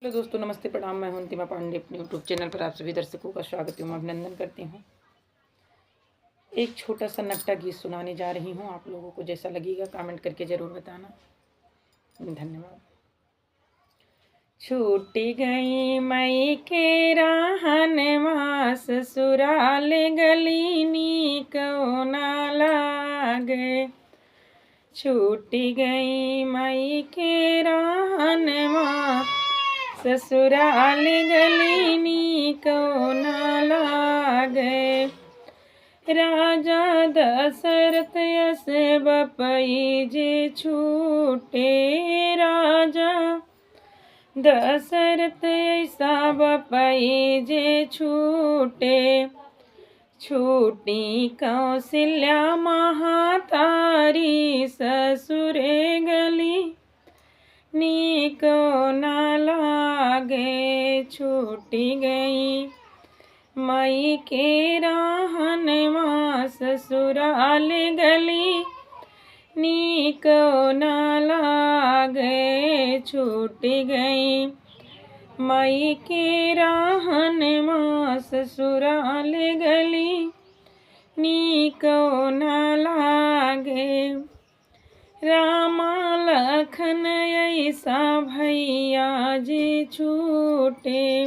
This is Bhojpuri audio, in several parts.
हेलो दोस्तों, नमस्ते, प्रणाम। मैं हूं अंतिमा पांडे। अपने यूट्यूब चैनल पर आप सभी दर्शकों का स्वागत एवं अभिनंदन करती हूं। एक छोटा सा नट्टा गीत सुनाने जा रही हूं। आप लोगों को जैसा लगेगा कमेंट करके ज़रूर बताना। धन्यवाद। छूट गई मई के रहनवा, ससुराल गली को ना लागे। छूट गई मई के रहनवा, ससुराल गली को ना लागे। राजा दशरथ यस बपई जे छूटे, राजा दशरथ ऐसा बपई जे छूटे। छूटी कौशल्या महातारी, ससुरे गली नीको ना लागे। छूटी गई मई के रहनवा, ससुराल गली नीको ना लागे। छूट गई मई के रहनवा, ससुराल गली नीको ना लागे। रामा लखन ऐसा भैया जे छूटे,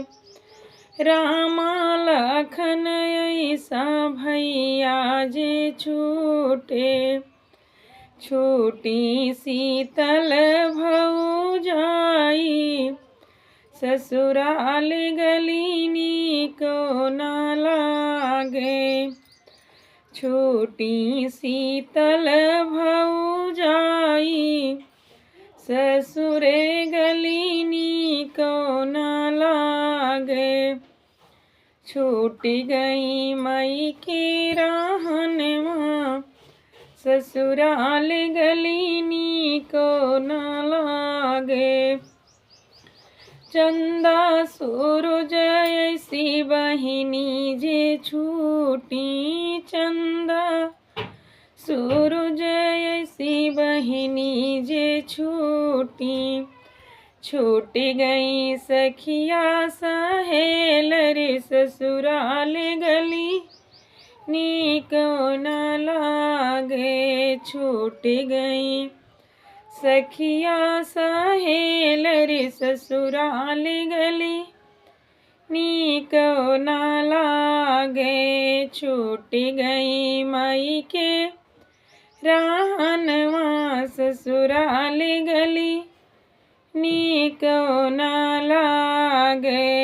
रामा लखन ऐसा भैया जे छूटे। छूटी शीतल भौजाई, ससुराल गली नीको ना लागे। छूटी शीतल भौजाई, ससुरे गली नीको ना लागे। छूट गई मई के रहनवा, ससुराल गली नीको ना लागे। चंदा सूरज ऐसी बहिनी जे छूटी, चंदा सूरज ऐसी बहिनी जे छूटी। छूट गई सखिया सहेल रे, ससुराल गली नीको ना लागे। छूट गई सखिया सहेल रे, ससुराल गली नीको ना लागे। छूट गई मई के रहनवा, ससुराल गली नीको ना लागे।